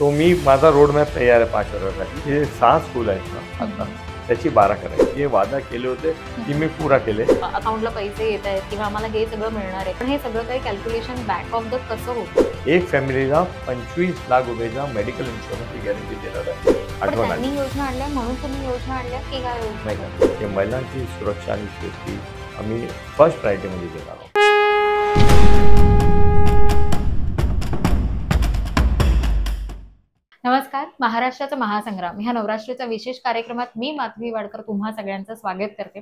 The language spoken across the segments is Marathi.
तो मी माझा रोड मॅप तयार आहे 5 वर्षासाठी. हे 6 स्कूल आहेत ना आता, त्याची 12 करायची. हे वादा केले होते की मी पुरा केले. अकाउंटला पैसे येत आहेत किंवा आम्हाला हे सगळं मिळणार आहे, पण हे सगळं काही कॅल्क्युलेशन बॅक ऑफ द कसं होतं? एक फॅमिलीला 25 लाख रुपयाचा मेडिकल इन्शुरन्सची गॅरंटी देणार आहे. आठवण आली. त्यांनी योजना आणल्या म्हणून तुम्ही योजना आणल्या की काय योजना? नाही, हे महिलांची सुरक्षा आणि सेफ्टी आम्ही फर्स्ट प्रायोरिटीमध्ये देणार आहोत. नमस्कार, महाराष्ट्राचा महासंग्राम ह्या नवराष्ट्राच्या विशेष कार्यक्रमात मी माधवी वाडकर तुम्हा सगळ्यांचं स्वागत करते.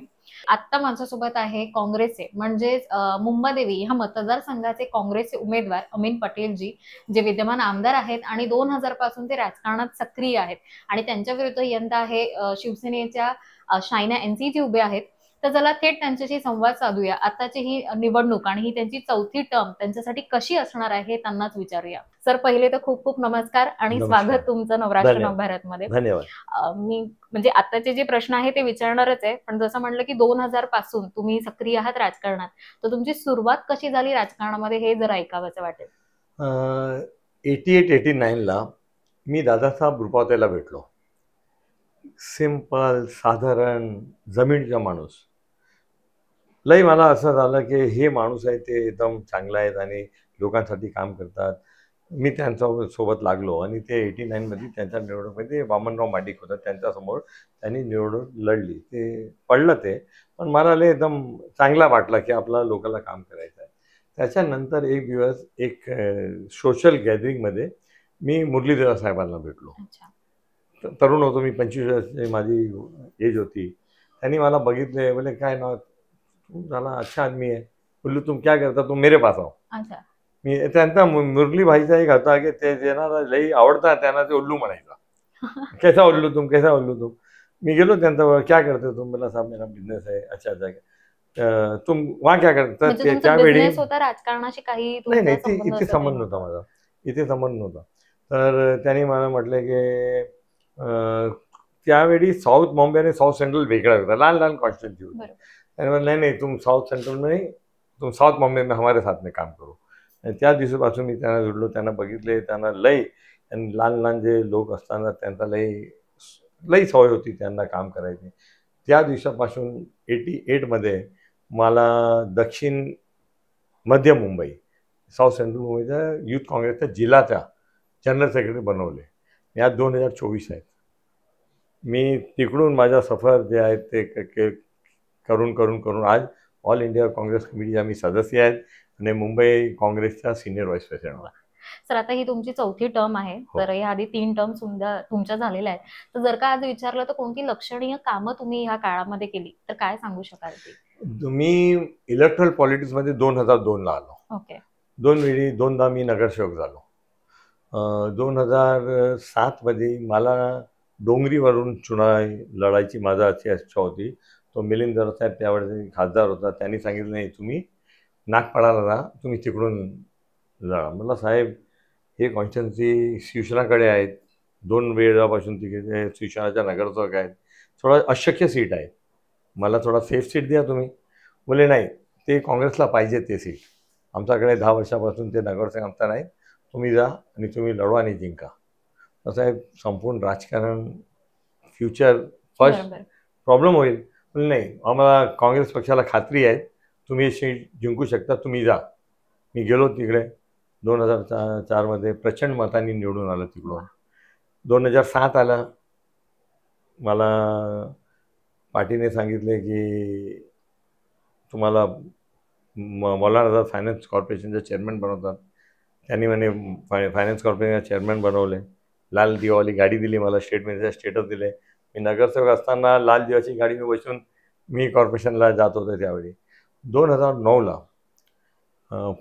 आता माझ्यासोबत आहे काँग्रेसचे म्हणजेच मुंबादेवी ह्या मतदारसंघाचे काँग्रेसचे उमेदवार अमीन पटेलजी, जे विद्यमान आमदार आहेत आणि 2000 पासून ते राजकारणात सक्रिय आहेत आणि त्यांच्या विरुद्ध यंदा आहे शिवसेनेच्या शायना एनसी जे उभे आहेत. तर चला थेट त्यांच्याशी संवाद साधूया. आताची ही निवडणूक आणि ही त्यांची 4थी टर्म त्यांच्यासाठी कशी असणार आहे हे त्यांनाच विचारूया. सर, पहिले तर खूप खूप नमस्कार आणि स्वागत तुमचं नवराष्ट्र नवभारतमध्ये. धन्यवाद. मी म्हणजे आताचे जे प्रश्न आहे ते विचारणारच आहे, पण जसं म्हणलं की 2000 पासून तुम्ही सक्रिय आहात राजकारणात, तर तुमची सुरुवात कशी झाली राजकारणामध्ये हे जर ऐकावंसं वाटेल. 88-89 ला मी दादासाहेब रुपावतेला भेटलो. सिंपल, साधारण, जमीनचा माणूस. लई मला असं झालं की हे माणूस आहे ते एकदम चांगला आहेत आणि लोकांसाठी काम करतात. मी त्यांच्या सोबत लागलो आणि ते 89 मध्ये त्यांच्या निवडणुकीमध्ये वामनराव माडिक होता, त्यांच्यासमोर त्यांनी निवडणूक लढली. ते पडलं ते, पण मला लई एकदम चांगला वाटला की आपल्याला लोकांना काम करायचं आहे. त्याच्यानंतर एक दिवस एक सोशल गॅदरिंगमध्ये मी मुरलीधर साहेबांना भेटलो. तरुण होतो मी, 25 वर्षाची माझी एज होती. त्यांनी मला बघितले, बोले काय नाव झाला, अच्छा आदमी आहे. बोललो तुम क्या करता, तुम मेरे पास आओ. मी त्यांचा मुरली भाईचा एक होता की ते ज्यांना लई आवडता त्यांना ते उल्लू म्हणायचा. कैसा उल्लू तुम, कैसा उल्लू तुम. मी गेलो त्यांच्यावर, क्या करते तुम. मला साहब मेरा बिझनेस है. अच्छा अच्छा, तुम वहाँ क्या करता. त्यावेळी राजकारणाशी काही नाही, इथे संबंध नव्हता माझा, इथे संबंध नव्हता. तर त्यांनी मला म्हटलं की त्यावेळी साऊथ बॉम्बे आणि साऊथ सेंट्रल वेगळा होता, लहान लहान कॉन्स्टिट्यून्सी होती. त्याने म्हटलं नाही नाही, तुम साऊथ सेंट्रल में नहीं, तुम साऊथ बॉम्बे में हमारे साथ में काम करो. आणि त्या दिवसापासून मी त्यांना जुडलो, त्यांना बघितले, त्यांना लई आणि लहान लहान जे लोक असताना त्यांचा लई सवय होती त्यांना काम करायची. त्या दिवसापासून 88 मध्ये मला दक्षिण मध्य मुंबई, साऊथ सेंट्रल मुंबईच्या युथ काँग्रेसच्या जिल्ह्याच्या जनरल सेक्रेटरी बनवले. या 2024 आहेत. मी तिकडून माझा सफर जे आहे ते करून करून करून आज ऑल इंडिया काँग्रेस कमिटीचा मी सदस्य आहेत आणि मुंबई काँग्रेसचा सिनियर व्हाईस प्रेसिडेंट. सर, आता ही तुमची 4थी टर्म आहे, तर या आधी 3 टर्म तुमच्या झालेल्या आहेत. तर जर का आज विचारलं तर कोणती लक्षणीय कामं तुम्ही ह्या काळामध्ये केली तर काय सांगू शकाल? मी इलेक्ट्रल पॉलिटिक्समध्ये 2002 ला आलो. ओके. 2 वेळी 2दा मी नगरसेवक झालो. 2007 मध्ये मला डोंगरीवरून चुनाव लढायची माझा अशी इच्छा होती. तो मिलिंद साहेब त्यावेळेस खासदार होता, त्यांनी सांगितलं नाही तुम्ही नागपाडाला राहा, तुम्ही तिकडून लढा. मला साहेब हे कॉन्स्टिट्युन्सी शिवसेनाकडे आहेत, 2 वेळापासून तिकडे शिवसेनाच्या नगरसेवक आहेत, थोडा अशक्य सीट आहे, मला थोडा सेफ सीट द्या तुम्ही. बोले नाही, ते काँग्रेसला पाहिजे ते सीट, आमच्याकडे 10 वर्षापासून ते नगरसेवक आमचा नाही, तुम्ही जा आणि तुम्ही लढवा आणि जिंका. साहेब संपूर्ण राजकारण फ्युचर फर्स्ट प्रॉब्लेम होईल. नाही, आम्हाला काँग्रेस पक्षाला खात्री आहे तुम्ही सीट जिंकू शकता, तुम्ही जा. मी गेलो तिकडे. 2004 मध्ये प्रचंड मतांनी निवडून आलं तिकडून. 2007 आला, मला पार्टीने सांगितले की तुम्हाला मौलाना फायनान्स कॉर्पोरेशनचे चेअरमॅन बनवतात. त्यांनी म्हणे फायनान्स कॉर्पोरेशनचे चेअरमॅन बनवले. लाल दिवावाली गाडी दिली मला, स्टेट मॅनेजर स्टेटस दिले. मी नगरसेवक असताना लाल दिवाची गाडी मी बसून मी कॉर्पोरेशनला जात होते. त्यावेळी 2009 ला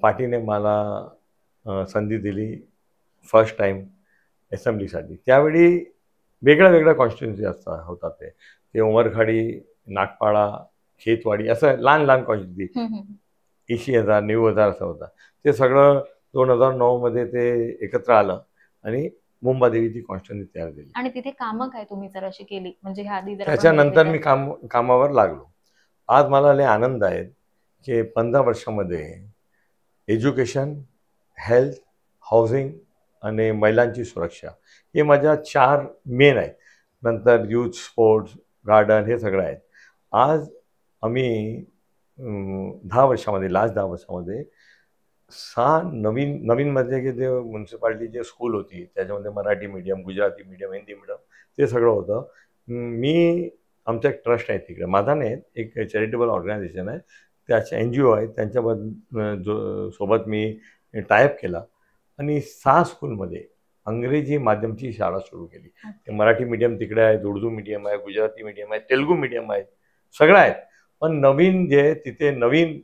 पार्टीने मला संधी दिली फर्स्ट टाईम असेंब्लीसाठी. त्यावेळी वेगळ्या वेगळ्या कॉन्स्टिट्युन्सी होतात, ते उमरखाडी, नागपाडा, खेतवाडी, असं लहान लहान कॉन्स्टिट्युन्सी 80,000 90,000 असं होता. ते सगळं 2009 मध्ये ते एकत्र आलं आणि मुंबादेवीची कॉन्स्टिट्युन्सी तयार झाली. आणि तिथे कामं काय तुम्ही जर अशी केली म्हणजे ह्या आधी त्याच्यानंतर मी कामावर लागलो. आज मला लय आनंद आहे की 15 वर्षामध्ये एज्युकेशन, हेल्थ, हाऊसिंग आणि महिलांची सुरक्षा हे माझ्या 4 मेन आहेत. नंतर यूथ स्पोर्ट्स गार्डन हे सगळं आहेत. आज आम्ही 10 वर्षामध्ये लास्ट 10 वर्षामध्ये 6 नवीनमध्ये की जे म्युन्सिपाल्टीचे स्कूल होती त्याच्यामध्ये Marathi medium, Gujarati medium, Hindi medium ते सगळं होतं. मी आमचा एक ट्रस्ट आहे तिकडे, माझा नाही, एक चॅरिटेबल ऑर्गनायझेशन आहे, त्याच्या NGO आहे, त्यांच्याबद्दल सोबत मी टायअप केला आणि 6 स्कूलमध्ये इंग्रजी माध्यमची शाळा सुरू केली. ते मराठी मीडियम तिकडे आहे, उर्दू मीडियम आहे, गुजराती मीडियम आहे, तेलुगू मीडियम आहे, सगळं आहेत. पण नवीन जे तिथे नवीन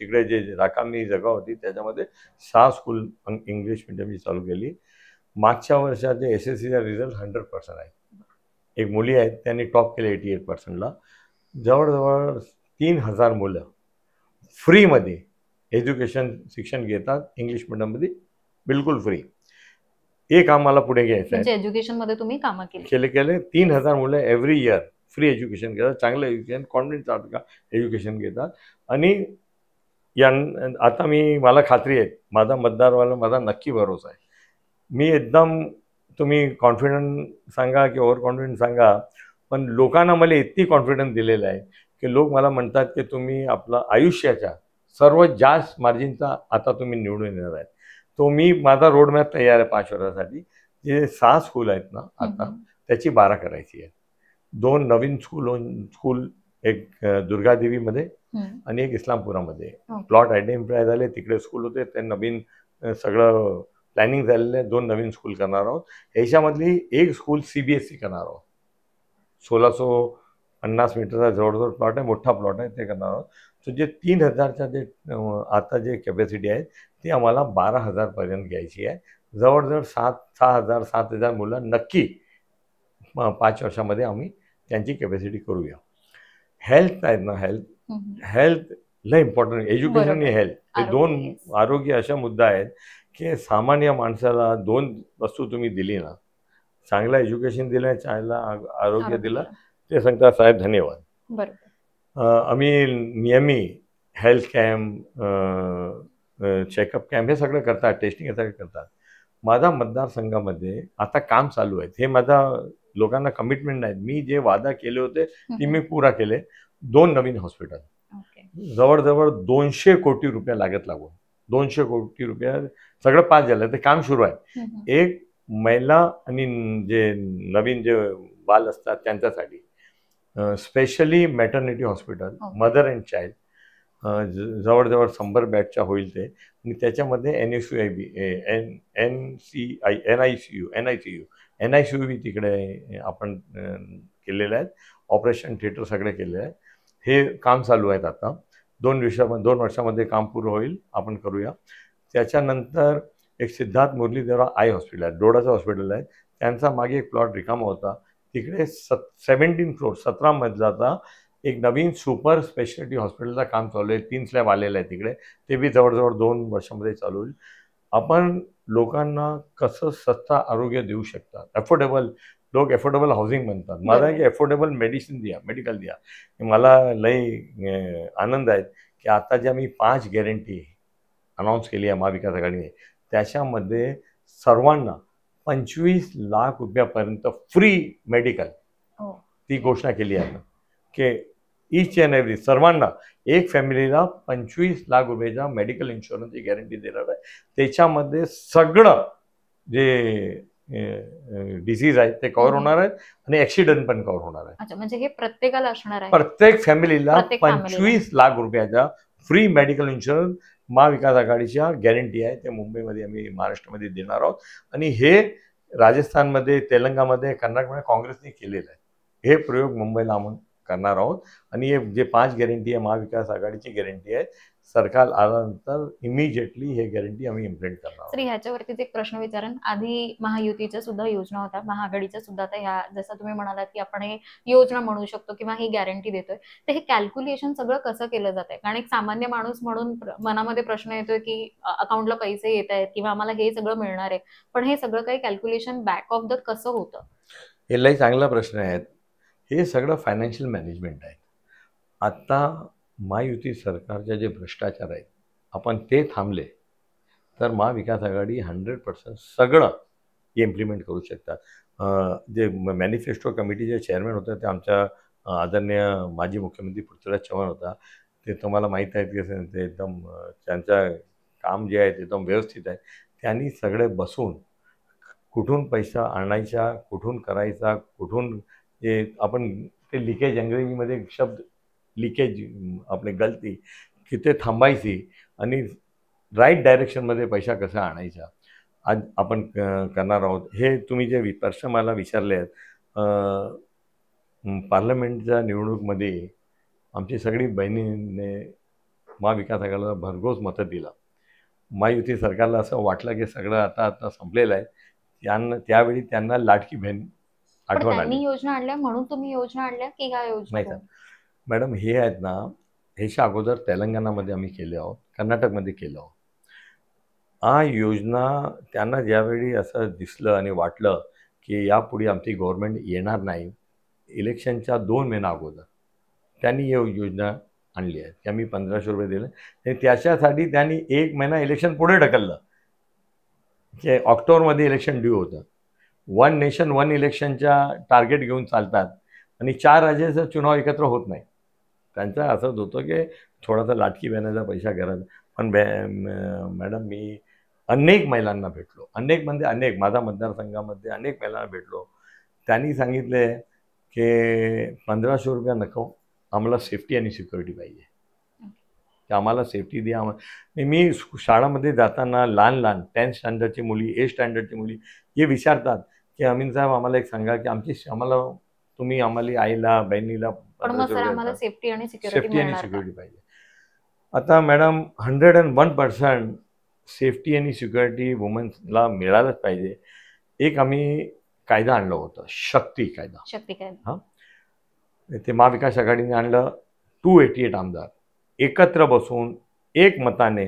तिकडे जे राखामी जागा होती त्याच्यामध्ये 6 स्कूल इंग्लिश मीडियमची चालू केली. मागच्या वर्षाचे SSCचा रिझल्ट 100% आहे. एक मुली आहेत त्यांनी टॉप केले 88%ला. जवळजवळ 3000 मुलं फ्रीमध्ये शिक्षण घेतात इंग्लिश मीडियममध्ये, बिलकुल फ्री. एक आम्हाला पुढे घ्यायचं म्हणजे आहे. एज्युकेशनमध्ये तुम्ही कामं केली. केले 3000 मुलं एव्हरी इयर फ्री एज्युकेशन घेतात, चांगलं एज्युकेशन, कॉन्फिडन्स एज्युकेशन घेतात. आणि आता मला खात्री आहे, माझा मतदारवाला माझा नक्की भरोसा आहे. मी एकदम, तुम्ही कॉन्फिडन्स सांगा की ओव्हर कॉन्फिडन्स सांगा, पण लोकांना मला इतकी कॉन्फिडन्स दिलेला आहे की लोक मला म्हणतात की तुम्ही आपलं आयुष्याच्या सर्वात जास्त मार्जिनचा आता तुम्ही निवडून येणार आहेत. तो मी माझा रोडमॅप तयार आहे 5 वर्षासाठी. जे 6 स्कूल आहेत ना आता, त्याची 12 करायची आहे. 2 नवीन स्कूल एक दुर्गादेवीमध्ये आणि एक इस्लामपुरामध्ये. प्लॉट आयडेंटिफाय झाले, तिकडे स्कूल होते, ते नवीन सगळं प्लॅनिंग झालेलं आहे. 2 नवीन स्कूल करणार आहोत. ह्याच्यामधली एक स्कूल CBSE करणार आहोत. 1650 मीटरचा जवळजवळ प्लॉट आहे, मोठा प्लॉट आहे, ते करणार आहोत. तर जे 3000च्या जे आता जे कॅपॅसिटी आहे ती आम्हाला 12,000पर्यंत घ्यायची आहे. जवळजवळ 7,000 मुलं नक्की 5 वर्षामध्ये आम्ही त्यांची कॅपॅसिटी करूया. हेल्थ आहेत ना, हेल्थ लय इम्पॉर्टंट. एज्युकेशन आणि हेल्थ हे 2 आरोग्य अशा मुद्दा आहेत की सामान्य माणसाला 2 वस्तू तुम्ही दिली ना, चांगलं एज्युकेशन दिलं, चांगलं आरोग्य दिलं, ते सांगतात साहेब धन्यवाद. आम्ही नेहमी हेल्थ कॅम्प, चेकअप कॅम्प हे सगळं करतात, टेस्टिंग हे सगळं करतात. माझा मतदारसंघामध्ये आता काम चालू आहे. हे माझा लोकांना कमिटमेंट नाही, मी जे वादा केले होते ते मी पुरा केले. 2 नवीन हॉस्पिटल, जवळजवळ 200 कोटी रुपये लागून 200 कोटी रुपये सगळं पास झालं, ते काम सुरू आहे. एक महिला आणि जे नवीन जे बाल असतात त्यांच्यासाठी specially maternity hospital, mother and child, जवळजवळ 100 बेडच्या होईल ते. आणि त्याच्यामध्ये NICU तिकडे आपण केलेलं आहे. ऑपरेशन थिएटर सगळे केले आहे. हे काम चालू आहेत आता. 2 वर्षामध्ये काम पूर्ण होईल, आपण करूया. त्याच्यानंतर एक सिद्धार्थ मुरलीधरराव आय हॉस्पिटल आहे, डोळ्याचं हॉस्पिटल आहे. त्यांचा मागे एक प्लॉट रिकामा होता, तिकडे 17 फ्लोर 17 मजलाचा एक नवीन सुपर स्पेशालिटी हॉस्पिटलचं काम चालू आहे. 3 स्लॅब आलेलं आहे तिकडे, ते बी जवळजवळ 2 वर्षामध्ये चालू होईल. आपण लोकांना कसं स्वस्त आरोग्य देऊ शकतात, अफोर्डेबल, लोक अफोर्डेबल हाऊसिंग म्हणतात, मला की अफोर्डेबल मेडिकल द्या. मला लई आनंद आहे की आता जे आम्ही 5 गॅरंटी अनाऊन्स केली आहे महाविकास आघाडीने, त्याच्यामध्ये सर्वांना 25 लाख रुपयापर्यंत फ्री मेडिकल ती घोषणा केली आहे की ईच अँड एव्हरी सर्वांना, एक फॅमिलीला 25 लाख रुपयाच्या मेडिकल इन्शुरन्सची गॅरंटी देणार आहे. त्याच्यामध्ये सगळं जे डिसीज आहेत ते कव्हर होणार आहेत आणि ॲक्सिडेंट पण कव्हर होणार आहे. म्हणजे हे प्रत्येकाला असणार आहे, प्रत्येक फॅमिलीला 25 लाख रुपयाचा फ्री मेडिकल इन्शुरन्स महाविकास आघाडीच्या गॅरंटी आहे. ते मुंबईमध्ये आम्ही महाराष्ट्रामध्ये देणार आहोत. आणि हे राजस्थानमध्ये, तेलंगणामध्ये, कर्नाटकमध्ये काँग्रेसने केलेलं आहे. हे प्रयोग मुंबईला आपण करणार आहोत. आणि हे जे 5 गॅरंटी आहे महाविकास आघाडीची गॅरंटी आहे, सरकार आल्यानंतर इमिजिएटली हे गॅरंटी आम्ही इम्प्लिमेंट करणार आहोत. ह्याच्यावरतीच एक प्रश्न विचारेन. आधी महायुतीच्या सुद्धा योजना होत्या, महाआघाडीच्या सुद्धा, आता ह्या जसं तुम्ही म्हणालात की आपण हे योजना म्हणू शकतो किंवा ही गॅरंटी देतोय, तर हे कॅल्क्युलेशन सगळं कसं केलं जात आहे? कारण एक सामान्य माणूस म्हणून मनामध्ये प्रश्न येतोय की अकाउंटला पैसे येत आहेत किंवा आम्हाला हे सगळं मिळणार आहे, पण हे सगळं काही कॅल्क्युलेशन बॅक ऑफ द कसं होतं? हे लई चांगला प्रश्न आहे. हे सगळं फायनान्शियल मॅनेजमेंट आहे. आता महायुती सरकारचे जे भ्रष्टाचार आहेत आपण ते थांबले तर महाविकास आघाडी 100% सगळं इम्प्लिमेंट करू शकतात. जे मॅनिफेस्टो कमिटीचे चेअरमॅन होते ते आमच्या आदरणीय माजी मुख्यमंत्री पृथ्वीराज चव्हाण होता. ते तुम्हाला माहीत आहे की ते एकदम त्यांचं काम जे आहे ते एकदम व्यवस्थित आहे. त्यांनी सगळे बसून कुठून पैसा आणायचा, कुठून करायचा, कुठून ते आपण ते लिकेज इंग्रजीमध्ये शब्द लिकेज आपली गलती किती थांबायची आणि राईट डायरेक्शनमध्ये पैसा कसा आणायचा आज आपण करणार आहोत. हे तुम्ही जे प्रश्न मला विचारले आहेत, पार्लमेंटच्या निवडणूकमध्ये आमची सगळी बहिणीने महाविकास आघाडीला भरघोस मतं दिलं. महायुती सरकारला असं वाटलं की सगळं आता संपलेलं आहे. त्यावेळी त्यांना लाडकी बहीण पण आठवण त्यांनी आली. योजना आणल्या म्हणून तुम्ही योजना आणल्या की ह्या योजना नाही सर, मॅडम हे आहेत ना, ह्याच्या अगोदर तेलंगणामध्ये आम्ही केले आहोत, कर्नाटकमध्ये केलं आहोत. हा योजना त्यांना ज्यावेळी असं दिसलं आणि वाटलं की यापुढे आमची गव्हर्नमेंट येणार नाही, इलेक्शनच्या 2 महिना अगोदर त्यांनी ही योजना आणली आहे की आम्ही 1500 रुपये दिले. आणि त्याच्यासाठी त्यांनी 1 महिना इलेक्शन पुढे ढकललं की ऑक्टोबरमध्ये इलेक्शन ड्यू होतं. 1 नेशन 1 इलेक्शनच्या टार्गेट घेऊन चालतात आणि 4 राज्याचा चुनाव एकत्र होत नाही. त्यांचं असंच होतं की थोडासा लाटकी बहिणीचा पैसा घरात. पण मॅडम मी अनेक महिलांना भेटलो, अनेक म्हणजे अनेक, माझ्या मतदारसंघामध्ये अनेक महिलांना भेटलो. त्यांनी सांगितले की 1500 रुपये नको, आम्हाला सेफ्टी आणि सिक्युरिटी पाहिजे, की आम्हाला सेफ्टी द्या. मी शाळामध्ये जाताना लहान 10th स्टँडर्डची मुली, 8th स्टँडर्डची मुली हे विचारतात की अमीन साहेब आम्हाला एक सांगा की तुम्ही आम्हाला आईला बहिणीला पण मग सर आम्हाला सेफ्टी आणि सिक्युरिटी पाहिजे. आता मॅडम 101% सेफ्टी आणि सिक्युरिटी वुमन्सला मिळालंच पाहिजे. एक आम्ही कायदा आणलं होतं, शक्ती कायदा. हां, ते महाविकास आघाडीने आणलं. 288 आमदार एकत्र बसून एक मताने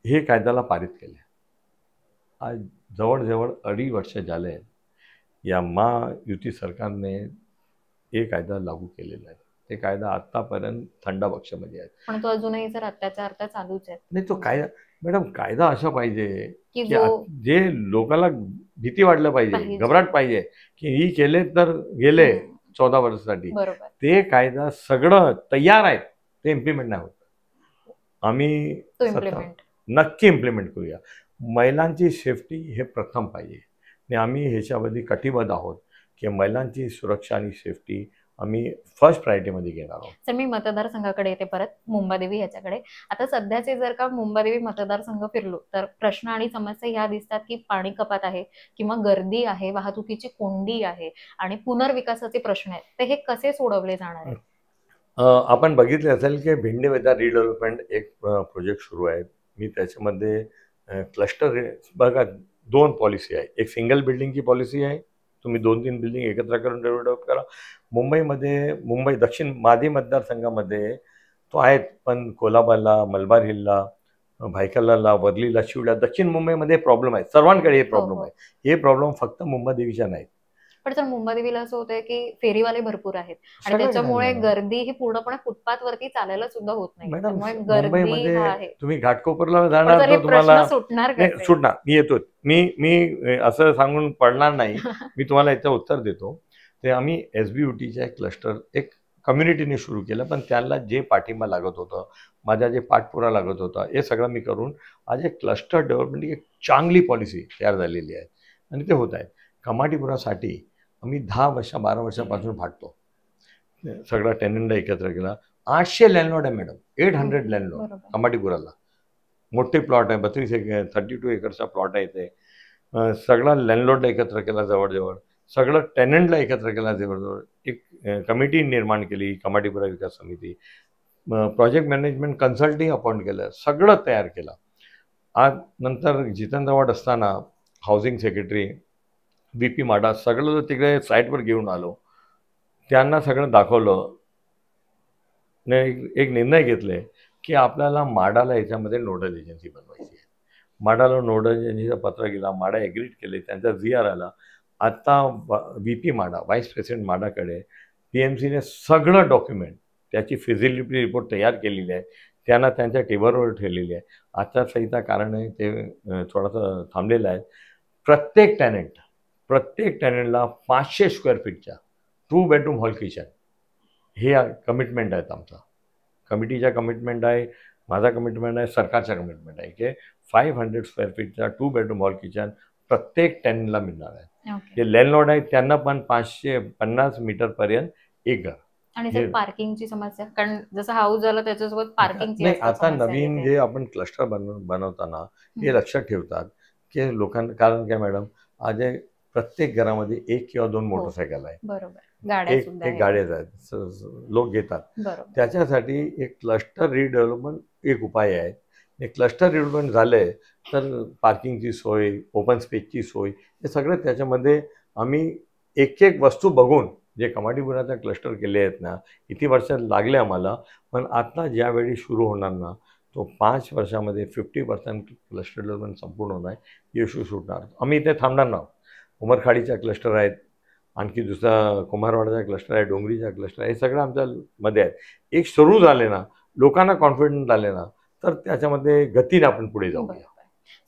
हे कायद्याला पारित केले. आज जवळजवळ 2.5 वर्ष झाले या महायुती सरकारने हे कायदा लागू केलेला आहे. ते कायदा आतापर्यंत थंड बक्षामध्ये आहे, पण तो अजूनही सर आत्ताच्या अर्थ चालूच आहे. नाही तो कायदा मॅडम कायदा असा पाहिजे की की जे लोकांना भीती वाटलं पाहिजे, घबराट पाहिजे की ही केले तर गेले 14 वर्षासाठी. ते कायदा सगळं तयार आहे, ते इम्प्लिमेंट नाही होत. आम्ही नक्की इम्प्लिमेंट करूया. महिलांची सेफ्टी हे प्रथम पाहिजे आणि आम्ही ह्याच्यामध्ये कटिबद्ध आहोत की महिलांची सुरक्षा आणि सेफ्टी आम्ही फर्स्ट प्रायोरिटीमध्ये घेणार आहोत. सर मी मतदारसंघाकडे येते परत, मुंबादेवी ह्याच्याकडे. आता सध्याचे जर का मुंबादेवी मतदारसंघ फिरलो तर प्रश्न आणि समस्या ह्या दिसतात की पाणी कपात आहे किंवा गर्दी आहे, वाहतुकीची कोंडी आहे आणि पुनर्विकासाचे प्रश्न आहेत. ते हे कसे सोडवले जाणार आहेत? आपण बघितले असेल की भिंडे-वेदार रिडेव्हलपमेंट एक प्रोजेक्ट सुरू आहे. मी त्याच्यामध्ये क्लस्टर बघा 2 पॉलिसी आहे. एक सिंगल बिल्डिंगची पॉलिसी आहे, तुम्ही 2-3 बिल्डिंग एकत्र करून डेव्हलप करा. मुंबई दक्षिण मादी मतदारसंघामध्ये तो आहे, पण कोलाबाला, मलबार हिलला, भायखलाला, वर्लीला, शिवला, दक्षिण मुंबईमध्ये प्रॉब्लेम आहे. सर्वांकडे हे प्रॉब्लेम आहे. हे प्रॉब्लेम फक्त मुंबादेवीच्या नाहीत. पण सर मुंबादेवीला असं होतंय की फेरीवाले भरपूर आहेत आणि त्याच्यामुळे गर्दी ही पूर्णपणे फुटपाथ वरती चालायला सुद्धा होत नाही. त्यामुळे गर्दी आहे. तुम्ही घाटकोपरला जाणार तर तुम्हाला सुटणार. मी येतो. मी असं सांगून पडणार नाही. मी तुम्हाला याचं उत्तर देतो. ते आम्ही SBUTच्या क्लस्टर एक कम्युनिटीने सुरू केलं, पण त्याला जे पाठिंबा लागत होतं, माझा जे पाठपुरा लागत होता, हे सगळं मी करून आज एक क्लस्टर डेव्हलपमेंट एक चांगली पॉलिसी तयार झालेली आहे आणि ते होत आहे. कमाटीपुरासाठी आम्ही 10-12 वर्षापासून फाटतो. सगळा टेनंट एकत्र केला. 800 लँडलॉर्ड आहे मॅडम, 800 लँडलॉर्ड कमाटीपुराला. मोठे प्लॉट आहे, 32 एकरचा प्लॉट आहे. ते सगळा लँडलॉर्डला एकत्र केला, जवळजवळ सगळं टेनंटला एकत्र केला. जवळजवळ एक कमिटी निर्माण केली, कमाटीपुरा विकास समिती. प्रोजेक्ट मॅनेजमेंट कन्सल्टिंग अपॉइंट केलं, सगळं तयार केलं. आज नंतर जितेंद्र आव्हाड असताना हाऊसिंग सेक्रेटरी BP माडा सगळं तिकडे साईटवर घेऊन आलो. त्यांना सगळं दाखवलं. एक निर्णय घेतले की आपल्याला माडाला याच्यामध्ये नोडल एजन्सी बनवायची आहे. माडाला नोडल एजन्सीचं पत्र गेला, माडा ॲग्रीड केले, त्यांचा GR आला. आता VP माडा, व्हाईस प्रेसिडेंट माडाकडे PMCने सगळं डॉक्युमेंट, त्याची फिजिबिलिटी रिपोर्ट तयार केलेली आहे. त्यांना त्यांच्या टेबलवर ठेवलेली आहे. आचारसंहिता कारण आहे ते थोडंसं थांबलेलं आहे. प्रत्येक टॅनंटला 500 स्क्वेअर फीटच्या 2 बेडरूम हॉल किचन हे कमिटमेंट आहेत आमचा. कमिटीचा कमिटमेंट आहे, माझा कमिटमेंट आहे, सरकारचा कमिटमेंट आहे की 500 स्क्वेअर फीटचा 2 बेडरूम हॉल किचन प्रत्येक टॅनंटला मिळणार आहे. जे लँडलॉर्ड आहेत त्यांना पण 550 मीटरपर्यंत एक घर. आणि सर पार्किंगची समस्या, कारण जसं हाऊस झालं त्याच्यासोबत पार्किंगची नाही, आता नवीन जे आपण क्लस्टर बनवताना हे लक्षात ठेवतात की लोकांना, कारण काय मॅडम, आज प्रत्येक घरामध्ये 1 किंवा 2 मोटरसायकल आहे, बरोबर, एक गाड्या आहेत, लोक घेतात. त्याच्यासाठी एक क्लस्टर रिडेव्हलपमेंट एक उपाय आहे. क्लस्टर रिडेव्हलपमेंट झालंय तर पार्किंगची सोय, ओपन स्पेसची सोय, हे सगळं त्याच्यामध्ये आम्ही एक एक वस्तू बघून जे कमाटीपुराचा क्लस्टर केले आहेत ना, किती वर्ष लागले आम्हाला, पण आता ज्यावेळी सुरू होणार ना तो 5 वर्षामध्ये 50% क्लस्टर डेव्हलपमेंट संपूर्ण होणार आहे, यशस्वी सुटणार. आम्ही इथे थांबणार ना. उमरखाडीचा क्लस्टर आहेत, आणखी दुसरा कुंभारवाडाचा क्लस्टर आहे, डोंगरीचा क्लस्टर आहे, हे सगळं आमच्यामध्ये आहे. एक सुरू झाले ना, लोकांना कॉन्फिडन्स आले ना, तर त्याच्यामध्ये गतीने आपण पुढे जाऊया.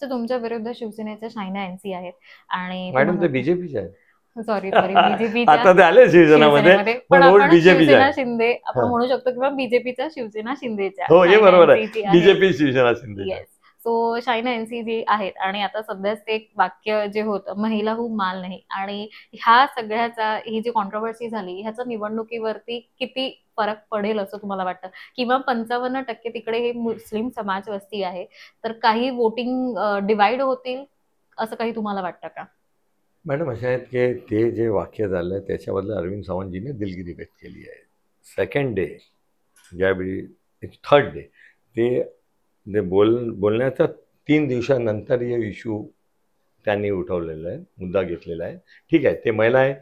तर तुमच्या विरुद्ध शिवसेनेच्या शायना एनसी आहेत आणि मॅडम ते बीजेपीचे आहेत. सॉरी बीजेपी आता ते आले शिवसेनेमध्ये, पण ओल्ड बीजेपी शिंदे आपण म्हणू शकतो किंवा बीजेपीच्या शिवसेना शिंदेच्या. हो, हे बरोबर आहे, BJP Shiv Sena Shinde. So Shaina NC ji आहेत आणि आता सध्याच ते एक वाक्य जे होतं, महिला हू माल नाही, आणि ह्या सगळ्याचा ही जी कॉन्ट्रोवर्सी झाली ह्याचा निवडणुकीवरती किती फरक पडेल असं तुम्हाला वाटतं? किंवा 55% तिकडे हे मुस्लिम समाज वस्ती आहे, तर काही वोटिंग डिवाइड होतील असं काही तुम्हाला वाटतं का? मॅडम असे आहेत की ते जे वाक्य झालं त्याच्याबद्दल अरविंद सावंतजीने दिलगिरी व्यक्त केली आहे. सेकंड डे ज्यावेळी, थर्ड डे ते बोलण्याचा 3 दिवसानंतर हे इश्यू त्यांनी उठवलेला आहे, मुद्दा घेतलेला आहे. ठीक आहे, ते महिला आहे,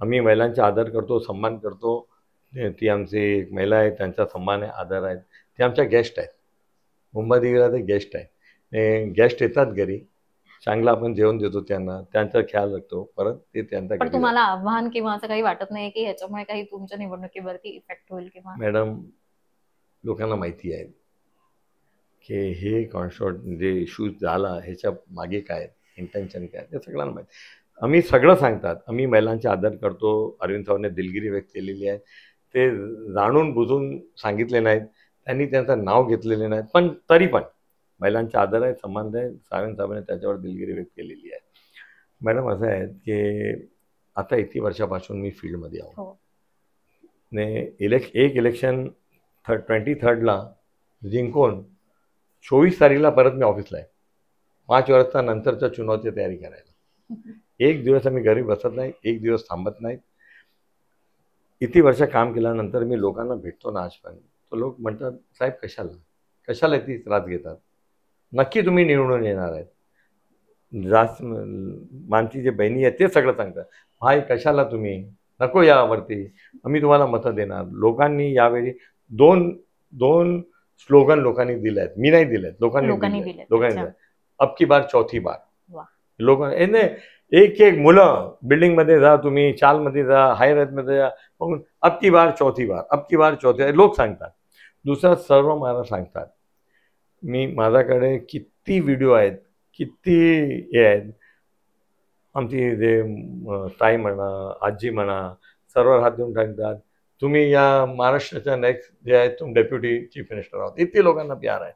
आम्ही महिलांचा आदर करतो, सन्मान करतो. ती आमची एक महिला आहे, त्यांचा सन्मान आहे, आदर आहे. ते आमच्या गेस्ट आहेत, मुंबईला ते गेस्ट आहेत. गेस्ट येतात घरी, चांगलं आपण जेवण देतो त्यांना, त्यांचा ख्याल राखतो, परत ते त्यांचा. पण तुम्हाला आव्हान किंवा असं काही वाटत नाही की ह्याच्यामुळे काही तुमच्या निवडणुकीवरती इफेक्ट होईल? किंवा मॅडम, लोकांना माहिती आहे की हे कॉन्सर्ट जे इश्यू झाला ह्याच्या मागे काय इंटेन्शन काय, ते सगळ्यांना माहिती. आम्ही सगळं सांगतात, आम्ही महिलांचा आदर करतो. अरविंद सावंतने दिलगिरी व्यक्त केलेली आहे, ते जाणून बुजून सांगितले नाहीत, त्यांनी त्यांचं नाव घेतलेले नाहीत, पण तरी पण महिलांचा आदर आहे, सन्मान आहे. सावंतने त्याच्यावर दिलगिरी व्यक्त केलेली आहे. मॅडम असं आहे की आता इतकी वर्षापासून मी फील्डमध्ये आहो. एक इलेक्शन 23ला जिंकून 24 तारीखला परत मी ऑफिसला आहे, 5 वर्षानंतरच्या चुनावची तयारी करायला. एक दिवस आम्ही घरी बसत नाही, एक दिवस थांबत नाहीत. इतकी वर्ष काम केल्यानंतर मी लोकांना भेटतो ना आजपर्यंत, तर लोक म्हणतात, साहेब कशाला ती त्रास घेतात, नक्की तुम्ही निवडून येणार आहेत. जास्त मानसी जे बहिणी आहेत ते सगळं सांगतात, भाई कशाला तुम्ही नको यावरती, आम्ही तुम्हाला मतं देणार. लोकांनी यावेळी दोन स्लोगन लोकांनी दिले आहेत, मी नाही दिले आहेत, लोकांनी दिले. अब की बार चौथी बार. लोक एक मुलं बिल्डिंगमध्ये जा, तुम्ही चालमध्ये जा, हायरमध्ये जा, बघून अब की बार चौथी बार, अब की बार चौथी बार लोक सांगतात. दुसरं सर्व मला सांगतात, माझ्याकडे किती व्हिडिओ आहेत, किती हे आहेत, आमची जे ताई म्हणा, आजी म्हणा, सर्व हात देऊन सांगतात, तुम्ही या महाराष्ट्राच्या नेक्स्ट जे आहेत तुम्ही डेप्युटी चीफ मिनिस्टर आहोत. इतके लोकांना प्यार आहे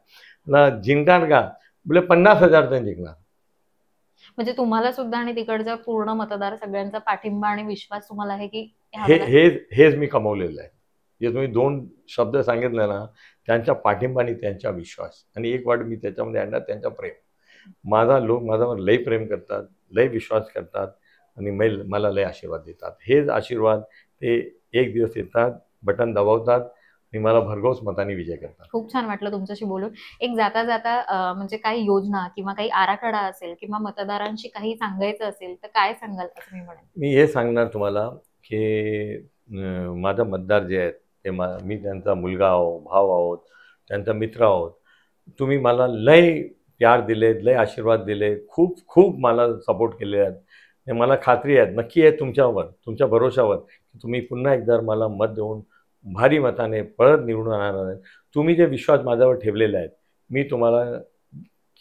ना. जिंकणार का? बोले 50,000 जण जिंकणार. म्हणजे तुम्हाला सुद्धा आणि तिकडचा पूर्ण मतदार सगळ्यांचा पाठिंबा आणि विश्वास तुम्हाला आहे की हेच मी कमवलेलं आहे. जे तुम्ही 2 शब्द सांगितले ना, त्यांचा पाठिंबा आणि त्यांचा विश्वास, आणि एक वाट मी त्याच्यामध्ये आणणार, त्यांचा प्रेम. लोक माझ्यावर लय प्रेम करतात, लय विश्वास करतात, आणि मला लय आशीर्वाद देतात. हेच आशीर्वाद ते एक दिवस येतात, बटन दबावतात आणि मला भरघोस मताने विजय करतात. खूप छान वाटलं तुमच्याशी बोलून. एक जाता जाता म्हणजे काही योजना किंवा काही आराखडा असेल किंवा मतदारांशी काही सांगायचं असेल तर काय सांगाल असं मी म्हणेन? मी हे सांगणार तुम्हाला की माझा मतदार जे आहेत ते मी त्यांचा मुलगा आहो, भाव आहोत, त्यांचा मित्र आहोत. तुम्ही मला लय प्यार दिले, लय आशीर्वाद दिले, खूप मला सपोर्ट केले आहेत. मला खात्री आहे, नक्की आहे तुमच्यावर, तुमच्या भरोशावर, की तुम्ही पुन्हा एकदा मला मत देऊन भारी मताने परत निवडून आणणार आहे. तुम्ही जे विश्वास माझ्यावर ठेवलेले आहेत, मी तुम्हाला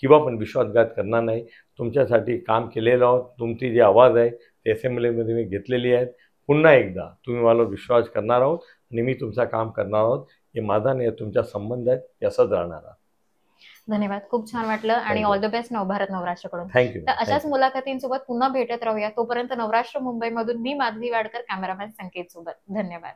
किंवा पण विश्वासघात करणार नाही. तुमच्यासाठी काम केलेलं आहोत. तुमची जी आवाज आहे ती असेंब्लीमध्ये मी घेतलेली आहे. पुन्हा एकदा तुम्ही मला विश्वास करणार आहोत आणि मी तुमचं काम करणार आहोत. हे माझा आणि तुमचा संबंध आहे, ते असंच राहणार आहे. धन्यवाद. खूप छान वाटलं आणि Thank you. All the best Navbharat नवराष्ट्रकडून. थँक्यू. तर अशाच मुलाखतींसोबत पुन्हा भेटत राहूया. तोपर्यंत नवराष्ट्र मुंबईमधून मी माधवी वाडकर, कॅमेरामॅन संकेत सोबत. धन्यवाद.